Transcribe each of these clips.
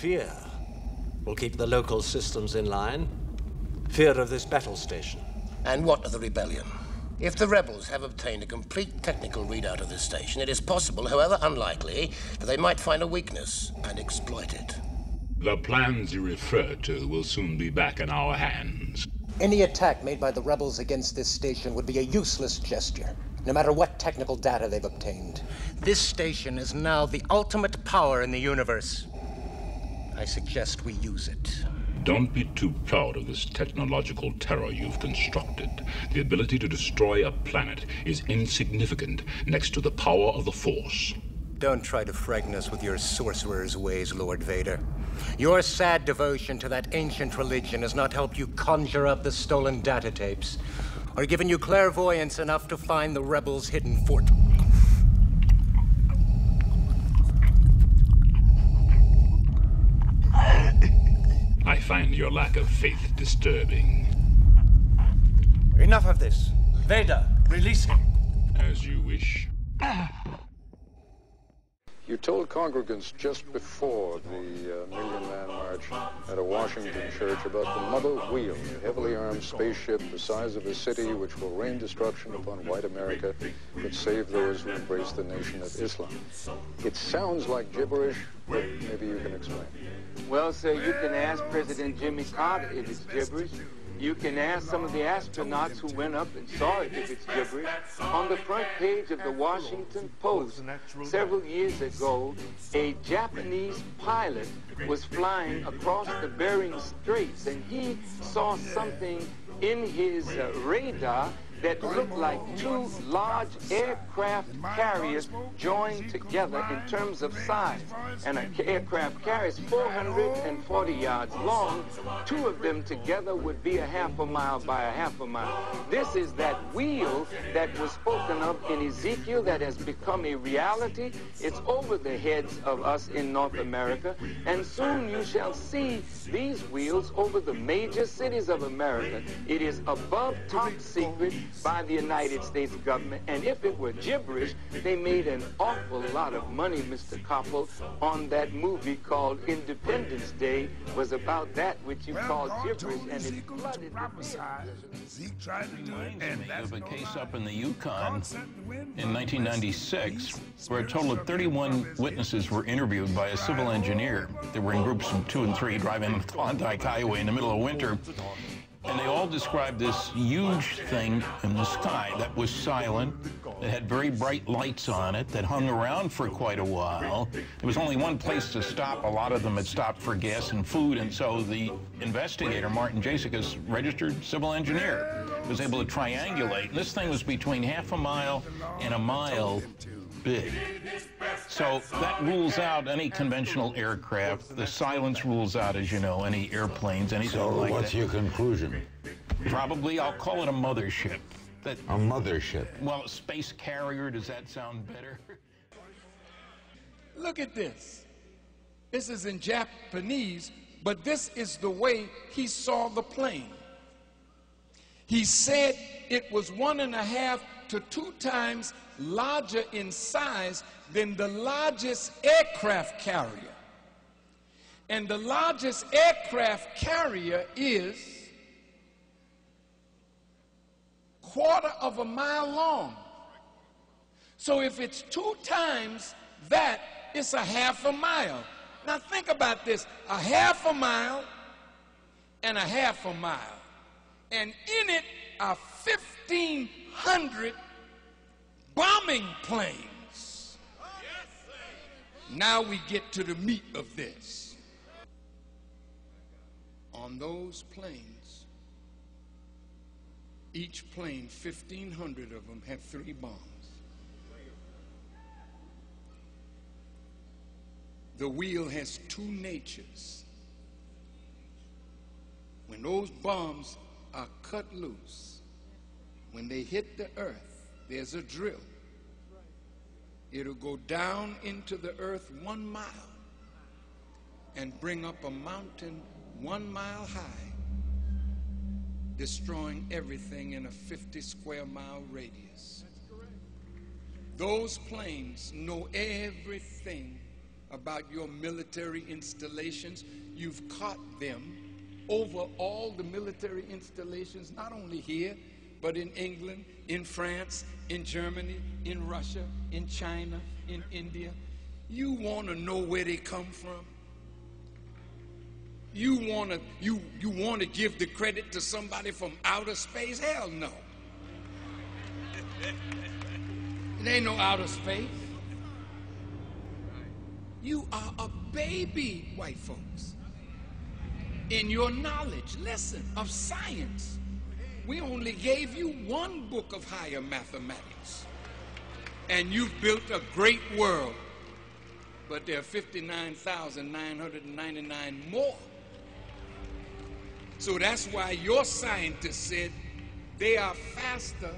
fear will keep the local systems in line. Fear of this battle station. And what of the rebellion? If the rebels have obtained a complete technical readout of this station, it is possible, however unlikely, that they might find a weakness and exploit it. The plans you refer to will soon be back in our hands. Any attack made by the rebels against this station would be a useless gesture, no matter what technical data they've obtained. This station is now the ultimate power in the universe. I suggest we use it. Don't be too proud of this technological terror you've constructed. The ability to destroy a planet is insignificant next to the power of the Force. Don't try to frighten us with your sorcerer's ways, Lord Vader. Your sad devotion to that ancient religion has not helped you conjure up the stolen data tapes, or given you clairvoyance enough to find the rebels' hidden fort. I find your lack of faith disturbing. Enough of this. Vader, release him. As you wish. You told congregants just before the Million Man March at a Washington church about the mother wheel, a heavily armed spaceship the size of a city which will rain destruction upon white America but save those who embrace the nation of Islam. It sounds like gibberish, but maybe you can explain. Well, sir, you can ask President Jimmy Carter if it's gibberish. You can ask some of the astronauts who went up and saw it if it's gibberish. On the front page of the Washington Post, several years ago, a Japanese pilot was flying across the Bering Straits, and he saw something in his radar that looked like two large aircraft carriers joined together in terms of size. And an aircraft carrier is 440 yards long. Two of them together would be a half a mile by a half a mile. This is that wheel that was spoken of in Ezekiel that has become a reality. It's over the heads of us in North America, and soon you shall see these wheels over the major cities of America. It is above top secret by the United States government, and if it were gibberish, they made an awful lot of money, Mr. Koppel, on that movie called Independence Day. Was about that which you call gibberish, and it flooded Zeke tried to do it, and that's of a case up in the Yukon in 1996, where a total of 31 witnesses were interviewed by a civil engineer. They were in groups of 2 and 3 driving the Klondike Highway in the middle of winter. And they all described this huge thing in the sky that was silent, that had very bright lights on it, that hung around for quite a while. There was only one place to stop. A lot of them had stopped for gas and food, and so the investigator, Martin Jasek, a registered civil engineer, was able to triangulate. And this thing was between half a mile and a mile big. So that rules out any conventional aircraft. The silence rules out, as you know, any airplanes, anything like that. So what's your conclusion? Probably I'll call it a mothership. A mothership? Well, a space carrier, does that sound better? Look at this. This is in Japanese, but this is the way he saw the plane. He said it was 1.5 to 2 times larger in size than the largest aircraft carrier. And the largest aircraft carrier is 1/4 mile long. So if it's 2 times that, it's 1/2 mile. Now think about this, 1/2 mile and 1/2 mile. And in it are 1,500 bombing planes. Now we get to the meat of this. On those planes, each plane, 1,500 of them, have 3 bombs. The wheel has 2 natures. When those bombs are cut loose, when they hit the earth, there's a drill. It'll go down into the earth 1 mile and bring up a mountain 1 mile high, destroying everything in a 50 square mile radius. Those planes know everything about your military installations. You've caught them over all the military installations, not only here, but in England, in France, in Germany, in Russia, in China, in India. You want to know where they come from? You want to give the credit to somebody from outer space? Hell no. It ain't no outer space. You are a baby, white folks, in your knowledge, listen, of science. We only gave you one book of higher mathematics, and you've built a great world, but there are 59,999 more. So that's why your scientists said they are faster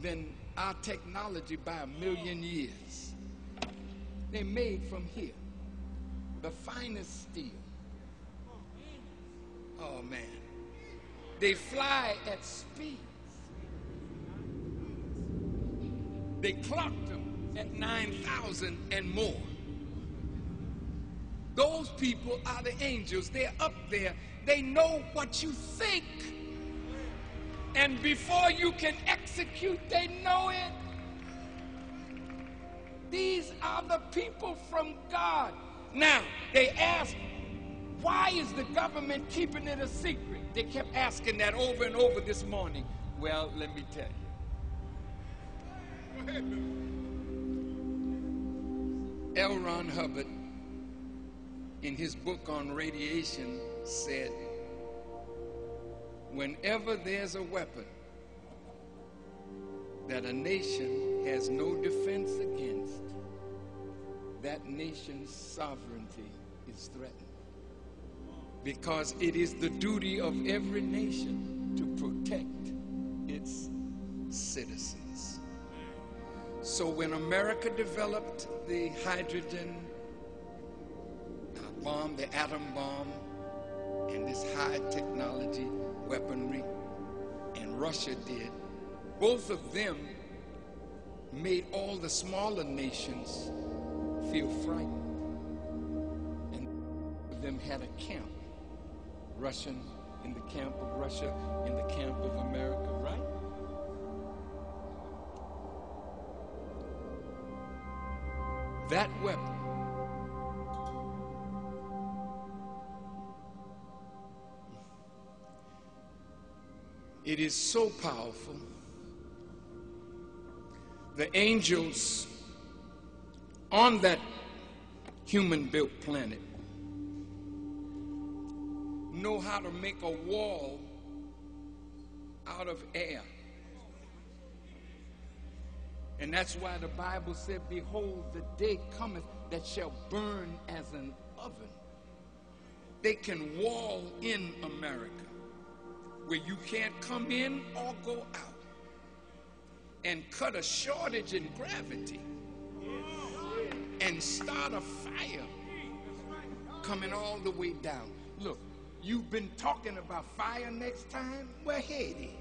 than our technology by 1,000,000 years. They're made from here, the finest steel. Oh man. They fly at speeds. They clocked them at 9,000 and more. Those people are the angels. They're up there. They know what you think. And before you can execute, they know it. These are the people from God. Now, they ask, why is the government keeping it a secret? They kept asking that over and over this morning. Well, let me tell you. L. Ron Hubbard, in his book on radiation, said, whenever there's a weapon that a nation has no defense against, that nation's sovereignty is threatened. Because it is the duty of every nation to protect its citizens. So when America developed the hydrogen bomb, the atom bomb, and this high technology weaponry, and Russia did, both of them made all the smaller nations feel frightened. And them had a camp. Russian in the camp of Russia, in the camp of America, right? That weapon it is so powerful. The angels on that human-built planet know how to make a wall out of air. And that's why the Bible said, behold, the day cometh that shall burn as an oven. They can wall in America where you can't come in or go out, and cut a shortage in gravity and start a fire coming all the way down. Look, you've been talking about fire next time? Well, Haiti.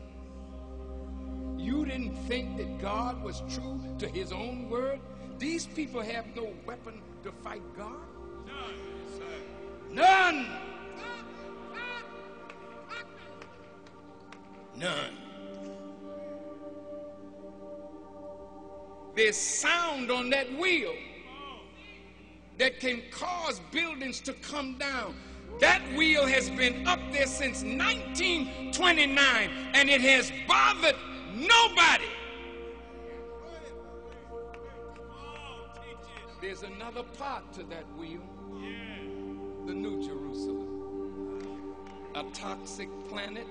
You didn't think that God was true to his own word? These people have no weapon to fight God? None, sir. None! None. There's sound on that wheel that can cause buildings to come down. That wheel has been up there since 1929, and it has bothered nobody. There's another part to that wheel, the New Jerusalem, a toxic planet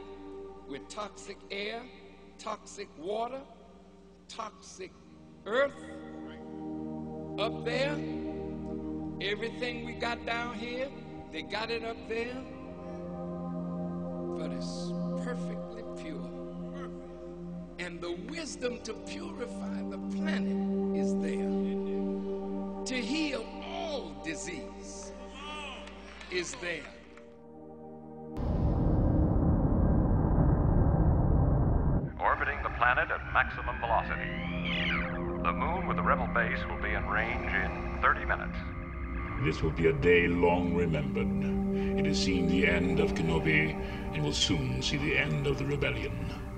with toxic air, toxic water, toxic earth. Up there, everything we got down here, they got it up there, but it's perfectly pure. And the wisdom to purify the planet is there. To heal all disease is there. Orbiting the planet at maximum velocity. The moon with the rebel base will be in range in 30 minutes. This will be a day long remembered. It has seen the end of Kenobi and will soon see the end of the rebellion.